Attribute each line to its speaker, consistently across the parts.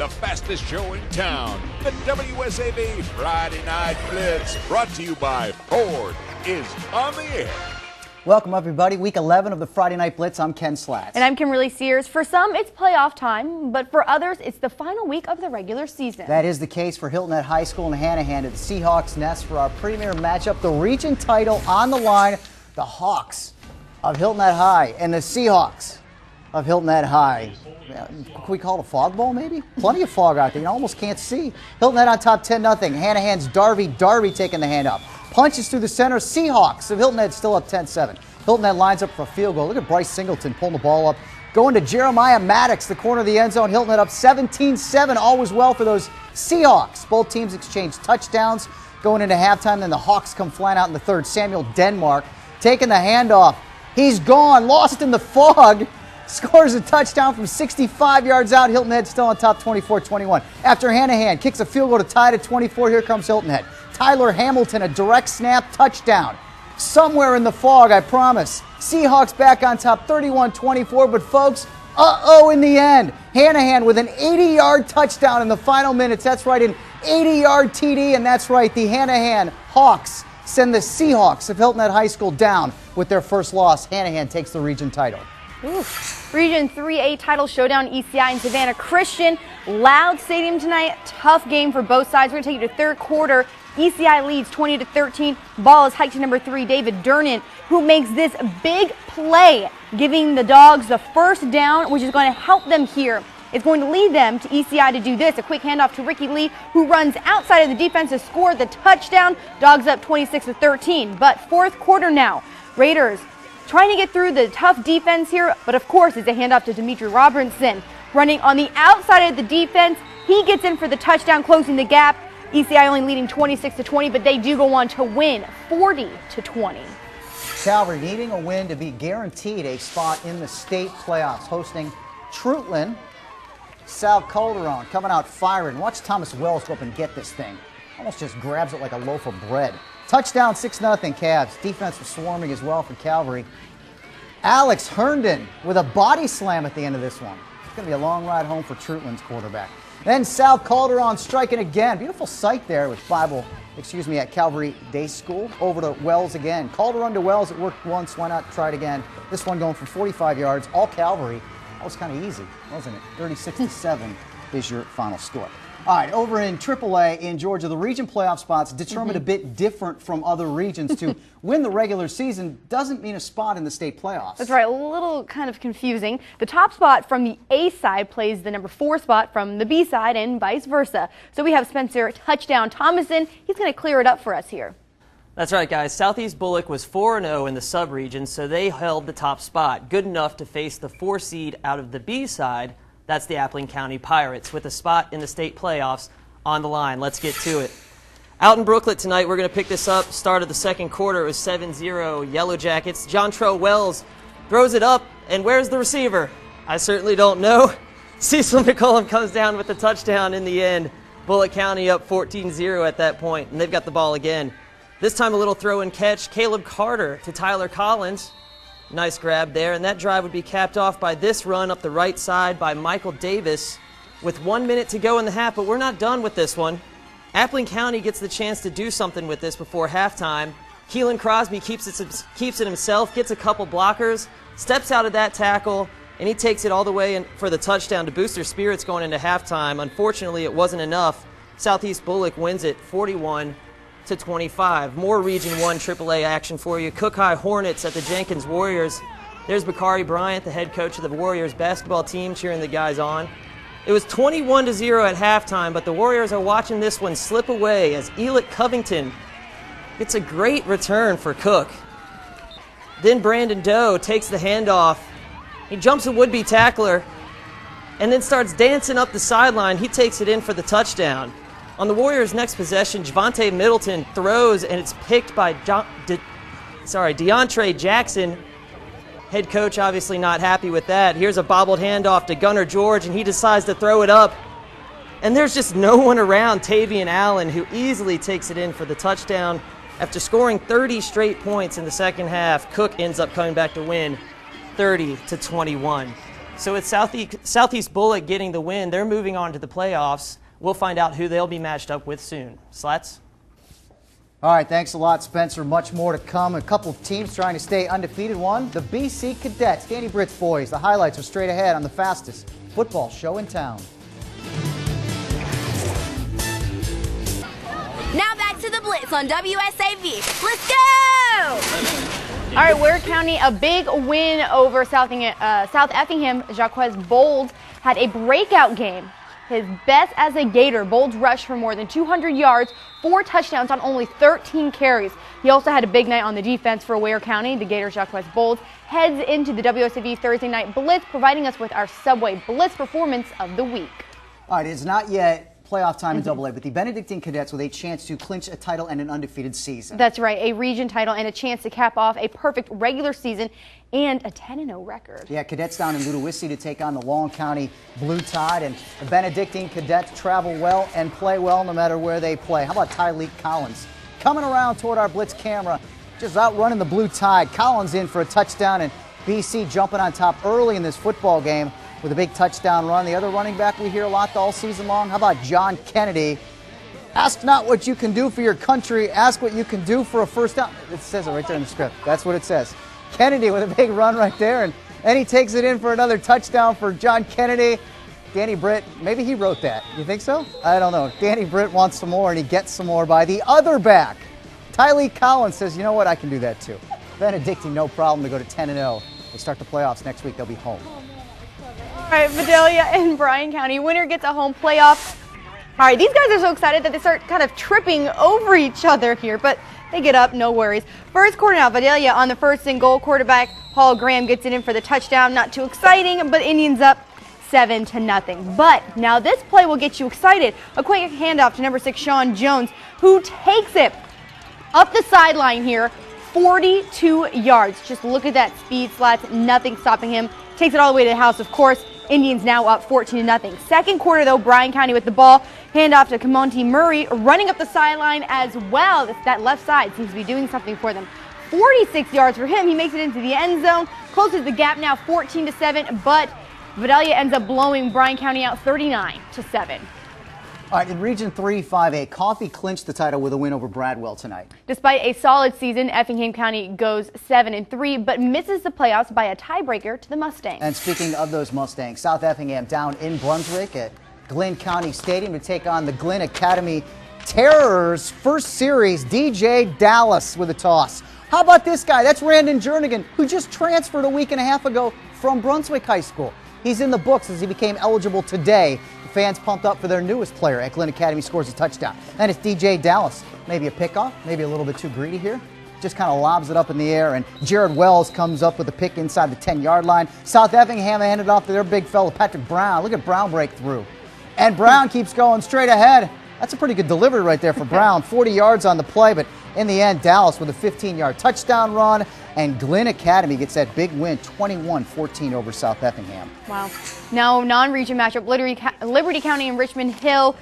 Speaker 1: the fastest show in town. The WSAB Friday Night Blitz, brought to you by Ford, is on the air.
Speaker 2: Welcome, everybody. Week 11 of the Friday Night Blitz. I'm Ken Slatz.
Speaker 3: And I'm Kimberly Sears. For some, it's playoff time, but for others, it's the final week of the regular season.
Speaker 2: That is the case for Hilton Head High School in Hanahan at the Seahawks Nest for our premier matchup. The region title on the line. The Hawks of Hilton Head High and the Seahawks of Hilton Head High. Can we call it a fog bowl, maybe? Plenty of fog out there. You almost can't see. Hilton Head on top 10-0. Hanahan's Darby taking the handoff. Punches through the center. Seahawks of Hilton Head still up 10-7. Hilton Head lines up for a field goal. Look at Bryce Singleton pulling the ball up. Going to Jeremiah Maddox, the corner of the end zone. Hilton Head up 17-7. All was well for those Seahawks. Both teams exchange touchdowns going into halftime. Then the Hawks come flying out in the third. Samuel Denmark taking the handoff. He's gone. Lost in the fog. Scores a touchdown from 65 yards out. Hilton Head still on top 24-21. After Hanahan kicks a field goal to tie it at 24, here comes Hilton Head. Tyler Hamilton, a direct snap touchdown. Somewhere in the fog, I promise. Seahawks back on top 31-24, but folks, in the end. Hanahan with an 80-yard touchdown in the final minutes. That's right, an 80-yard TD, and that's right, the Hanahan Hawks send the Seahawks of Hilton Head High School down with their first loss. Hanahan takes the region title.
Speaker 3: Oof. Region 3A title showdown, ECI and Savannah Christian. Loud stadium tonight. Tough game for both sides. We're going to take you to third quarter. ECI leads 20-13. Ball is hiked to number 3, David Durnan, who makes this big play, giving the Dogs the first down, which is going to help them here. It's going to lead them to ECI to do this. A quick handoff to Ricky Lee, who runs outside of the defense to score the touchdown. Dogs up 26-13. But fourth quarter now. Raiders trying to get through the tough defense here, but of course it's a handoff to Dimitri Robinson. Running on the outside of the defense, he gets in for the touchdown, closing the gap. ECI only leading 26-20, but they do go on to win 40-20.
Speaker 2: Calvary needing a win to be guaranteed a spot in the state playoffs, hosting Trutland. Sal Calderon coming out firing. Watch Thomas Wells go up and get this thing. Almost just grabs it like a loaf of bread. Touchdown, 6-0 Cavs. Defense was swarming as well for Calvary. Alex Herndon with a body slam at the end of this one. It's going to be a long ride home for Trutland's quarterback. Then Sal Calderon striking again. Beautiful sight there with at Calvary Day School. Over to Wells again. Calderon to Wells. It worked once. Why not try it again? This one going for 45 yards. All Calvary. That was kind of easy, wasn't it? 36-7 is your final score. All right, over in AAA in Georgia, the region playoff spots determined a bit different from other regions. To win the regular season doesn't mean a spot in the state playoffs. That's
Speaker 3: right, a little kind of confusing. The top spot from the A side plays the number 4 spot from the B side and vice versa. So we have Spencer Touchdown Thomason. He's going to clear it up for us here.
Speaker 4: That's right, guys. Southeast Bullock was 4-0 in the sub-region, so they held the top spot. Good enough to face the 4 seed out of the B side. That's the Appling County Pirates, with a spot in the state playoffs on the line. Let's get to it. Out in Brooklet tonight, we're going to pick this up. Start of the second quarter, it was 7-0 Yellow Jackets. Jontrell Wells throws it up, and where's the receiver? I certainly don't know. Cecil McCollum comes down with the touchdown in the end. Bullock County up 14-0 at that point, and they've got the ball again. This time a little throw and catch. Caleb Carter to Tyler Collins. Nice grab there, and that drive would be capped off by this run up the right side by Michael Davis with 1 minute to go in the half, but we're not done with this one. Appling County gets the chance to do something with this before halftime. Keelan Crosby keeps it himself, gets a couple blockers, steps out of that tackle, and he takes it all the way in for the touchdown to boost their spirits going into halftime. Unfortunately, it wasn't enough. Southeast Bullock wins it 41-25. More Region 1 AAA action for you. Cook High Hornets at the Jenkins Warriors. There's Bakari Bryant, the head coach of the Warriors basketball team, cheering the guys on. It was 21-0 at halftime, but the Warriors are watching this one slip away as Eliot Covington gets a great return for Cook. Then Brandon Doe takes the handoff. He jumps a would-be tackler and then starts dancing up the sideline. He takes it in for the touchdown. On the Warriors' next possession, Javante Middleton throws, and it's picked by DeAndre Jackson. Head coach obviously not happy with that. Here's a bobbled handoff to Gunnar George, and he decides to throw it up. And there's just no one around Tavian Allen, who easily takes it in for the touchdown. After scoring 30 straight points in the second half, Cook ends up coming back to win 30-21. So with Southeast Bullock getting the win, they're moving on to the playoffs. We'll find out who they'll be matched up with soon. Slats?
Speaker 2: All right, thanks a lot, Spencer. Much more to come. A couple of teams trying to stay undefeated. One, the BC Cadets, Danny Britt's boys. The highlights are straight ahead on the fastest football show in town.
Speaker 5: Now back to the Blitz on WSAV. Let's go!
Speaker 3: All right, Ware County, a big win over South Effingham. Jacques Bolds had a breakout game. His best as a Gator. Bolds rushed for more than 200 yards, 4 touchdowns on only 13 carries. He also had a big night on the defense for Ware County. The Gator Jacques Bolds heads into the WSAV Thursday Night Blitz, providing us with our Subway Blitz performance of the week.
Speaker 2: All right, it's not yet playoff time in AA, but the Benedictine Cadets with a chance to clinch a title and an undefeated season.
Speaker 3: That's right, a region title and a chance to cap off a perfect regular season and a 10-0 record.
Speaker 2: Yeah, Cadets down in Ludowici to take on the Long County Blue Tide, and the Benedictine Cadets travel well and play well no matter where they play. How about Tyleek Collins? Coming around toward our Blitz camera, just outrunning the Blue Tide. Collins in for a touchdown, and BC jumping on top early in this football game with a big touchdown run. The other running back we hear a lot all season long, how about John Kennedy? Ask not what you can do for your country, ask what you can do for a first down. It says it right there in the script. That's what it says. Kennedy with a big run right there, and then he takes it in for another touchdown for John Kennedy. Danny Britt, maybe he wrote that. You think so? I don't know. Danny Britt wants some more, and he gets some more by the other back. Tyleek Collins says, you know what, I can do that too. Benedictine, no problem to go to 10-0. They start the playoffs next week. They'll be home.
Speaker 3: All right, Vidalia and Bryan County. Winner gets a home playoff. All right, these guys are so excited that they start kind of tripping over each other here, but they get up, no worries. First quarter now, Vidalia on the first and goal. Quarterback Paul Graham gets it in for the touchdown. Not too exciting, but Indians up 7-0. But now this play will get you excited. A quick handoff to number 6, Sean Jones, who takes it up the sideline here, 42 yards. Just look at that speed, Slats, nothing stopping him. Takes it all the way to the house, of course. Indians now up 14-0. Second quarter, though, Bryan County with the ball. Handoff to Camonte Murray, running up the sideline as well. That left side seems to be doing something for them. 46 yards for him. He makes it into the end zone. Closes the gap now 14-7, but Vidalia ends up blowing Bryan County out 39-7.
Speaker 2: All right, in Region 3 5A, Coffee clinched the title with a win over Bradwell tonight.
Speaker 3: Despite a solid season, Effingham County goes 7-3, but misses the playoffs by a tiebreaker to the Mustangs.
Speaker 2: And speaking of those Mustangs, South Effingham down in Brunswick at Glenn County Stadium to take on the Glenn Academy Terrors. First series, DJ Dallas with a toss. How about this guy? That's Randon Jernigan, who just transferred a week and a half ago from Brunswick High School. He's in the books as he became eligible today. The fans pumped up for their newest player at Glenn Academy, scores a touchdown. And it's DJ Dallas. Maybe a pickoff, maybe a little bit too greedy here. Just kind of lobs it up in the air, and Jared Wells comes up with a pick inside the 10-yard line. South Effingham handed off to their big fella, Patrick Brown. Look at Brown break through. And Brown keeps going straight ahead. That's a pretty good delivery right there for Brown. 40 yards on the play, but in the end, Dallas with a 15-yard touchdown run, and Glenn Academy gets that big win, 21-14 over South Effingham.
Speaker 3: Wow. Now, non-region matchup, Liberty County and Richmond Hill.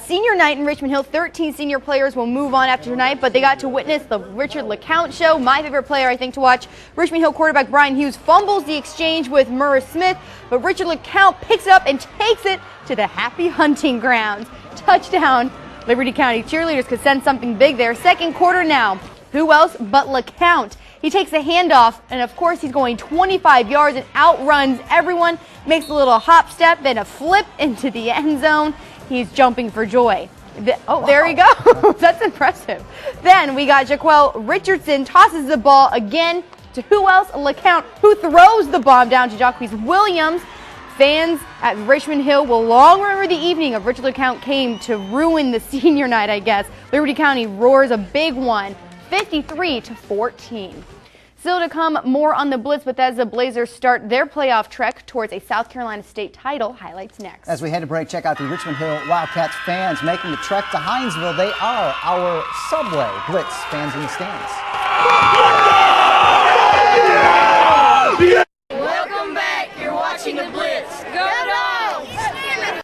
Speaker 3: Senior night in Richmond Hill. 13 senior players will move on after tonight, but they got to witness the Richard LeCount show. My favorite player, I think, to watch. Richmond Hill quarterback Brian Hughes fumbles the exchange with Murrah Smith, but Richard LeCount picks it up and takes it to the happy hunting grounds. Touchdown. Liberty County cheerleaders could send something big there. Second quarter now. Who else but LeCount? He takes a handoff, and of course he's going 25 yards and outruns everyone. Makes a little hop step and a flip into the end zone. He's jumping for joy. Oh, there he goes. That's impressive. Then we got Jaquel Richardson tosses the ball again to who else? LeCount, who throws the bomb down to Jacques Williams. Fans at Richmond Hill will long remember the evening of Richard LeCount came to ruin the senior night, I guess. Liberty County roars a big one, 53-14. Still to come, more on the Blitz, but as the Blazers start their playoff trek towards a South Carolina State title, highlights next.
Speaker 2: As we head to break, check out the Richmond Hill Wildcats fans making the trek to Hinesville. They are our Subway Blitz fans in the stands.
Speaker 5: Welcome back. You're watching the Blitz. Go Dogs!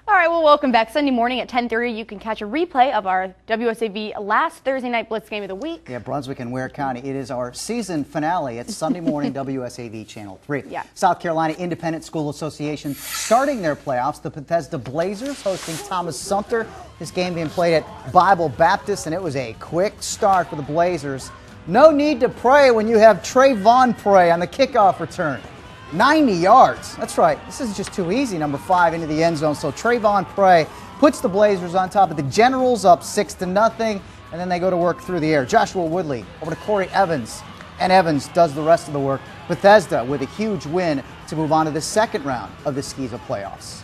Speaker 3: All right, well, welcome back. Sunday morning at 10:30, you can catch a replay of our WSAV last Thursday night Blitz game of the week.
Speaker 2: Yeah, Brunswick and Ware County. It is our season finale. It's Sunday morning, WSAV Channel 3.
Speaker 3: Yeah.
Speaker 2: South Carolina Independent School Association starting their playoffs. The Bethesda Blazers hosting Thomas Sumter. This game being played at Bible Baptist, and it was a quick start for the Blazers. No need to pray when you have Trayvon Pray on the kickoff return. 90 yards. That's right. This is just too easy. Number 5 into the end zone. So Trayvon Pray puts the Blazers on top of the Generals, up 6-0, and then they go to work through the air. Joshua Woodley over to Corey Evans, and Evans does the rest of the work. Bethesda with a huge win to move on to the second round of the SCISA playoffs.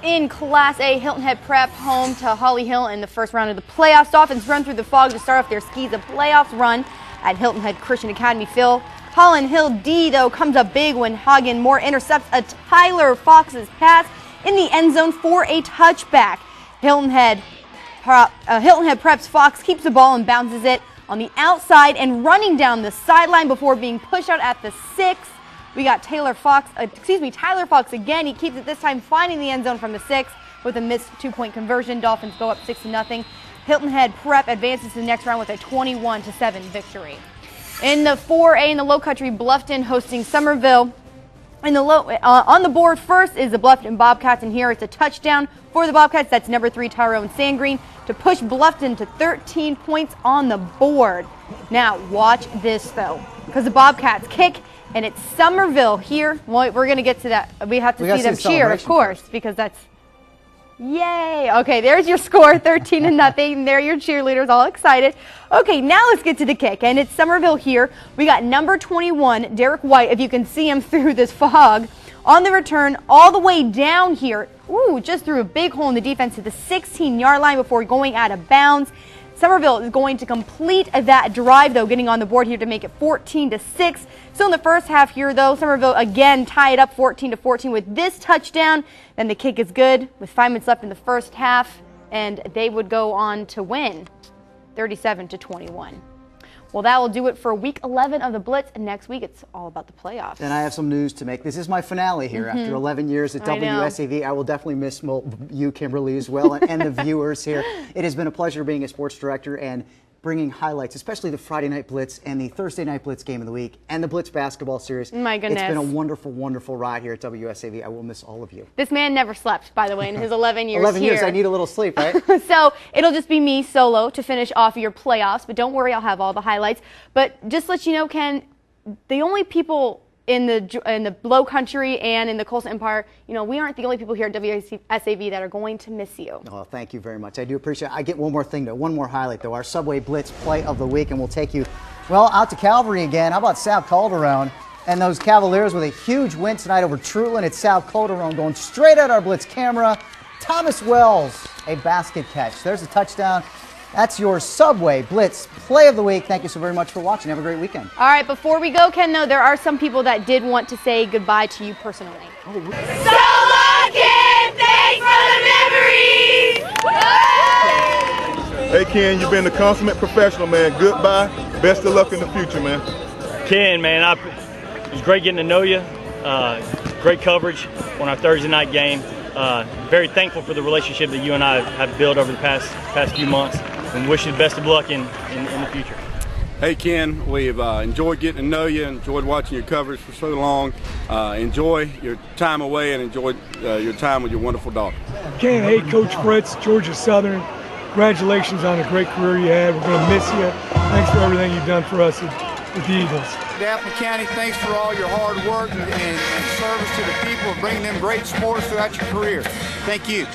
Speaker 3: In Class A, Hilton Head Prep home to Holly Hill in the first round of the playoffs. Dolphins run through the fog to start off their SCISA playoffs run at Hilton Head Christian Academy Field. Holland Hill D, though, comes up big when Hagen Moore intercepts a Tyler Fox's pass in the end zone for a touchback. Hilton Head Prep's Fox keeps the ball and bounces it on the outside and running down the sideline before being pushed out at the 6. We got Tyler Fox again. He keeps it this time, finding the end zone from the 6 with a missed 2-point conversion. Dolphins go up 6-0. Hilton Head Prep advances to the next round with a 21-7 victory. In the 4A in the Low Country, Bluffton hosting Somerville. On the board first is the Bluffton Bobcats, and here it's a touchdown for the Bobcats. That's number 3 Tyrone Sandgreen to push Bluffton to 13 points on the board. Now watch this though, because the Bobcats kick, and it's Somerville here. Well, we're going to get to that. We have to see them cheer, of course, because that's yay. Okay, there's your score, 13-0. There are your cheerleaders, all excited. Okay, now let's get to the kick, and it's Somerville here. We got number 21, Derek White, if you can see him through this fog, on the return all the way down here. Ooh, just through a big hole in the defense to the 16-yard line before going out of bounds. Somerville is going to complete that drive, though, getting on the board here to make it 14-6. So in the first half here, though, Somerville again tied up 14-14 with this touchdown. Then the kick is good with 5 minutes left in the first half, and they would go on to win 37-21. Well, that will do it for week 11 of the Blitz, and next week it's all about the playoffs.
Speaker 2: And I have some news to make. This is my finale here. After 11 years at WSAV, I will definitely miss you, Kimberly, as well, and the viewers here. It has been a pleasure being a sports director and bringing highlights, especially the Friday Night Blitz and the Thursday Night Blitz game of the week and the Blitz basketball series.
Speaker 3: My goodness.
Speaker 2: It's been a wonderful, wonderful ride here at WSAV. I will miss all of you.
Speaker 3: This man never slept, by the way, in his 11 years
Speaker 2: 11
Speaker 3: here.
Speaker 2: years, I need a little sleep, right?
Speaker 3: So it'll just be me solo to finish off your playoffs, but don't worry, I'll have all the highlights. But just to let you know, Ken, the only people in the Low Country and in the Coastal Empire, we aren't the only people here at WSAV that are going to miss you.
Speaker 2: Oh, thank you very much. I do appreciate it. I get one more thing, though, one more highlight, though. Our Subway Blitz play of the week, and we'll take you, out to Calvary again. How about South Calderon and those Cavaliers with a huge win tonight over Trutland at South Calderon, going straight at our Blitz camera. Thomas Wells, a basket catch. There's a touchdown. That's your Subway Blitz play of the week. Thank you so very much for watching. Have a great weekend.
Speaker 3: All right, before we go, Ken, though, there are some people that did want to say goodbye to you personally.
Speaker 5: So long, Ken! Thanks for the memories!
Speaker 6: Hey, Ken, you've been a consummate professional, man. Goodbye. Best of luck in the future, man.
Speaker 7: Ken, man, it was great getting to know you. Great coverage on our Thursday night game. Very thankful for the relationship that you and I have built over the past few months, and wish you the best of luck in the future.
Speaker 8: Hey Ken, we've enjoyed getting to know you, enjoyed watching your coverage for so long. Enjoy your time away and enjoy your time with your wonderful daughter.
Speaker 9: Ken, hey, Coach Fritz, Georgia Southern, congratulations on a great career you had. We're going to miss you. Thanks for everything you've done for us with the Eagles.
Speaker 10: Daphne County, thanks for all your hard work and service to the people, bringing them great sports throughout your career. Thank you.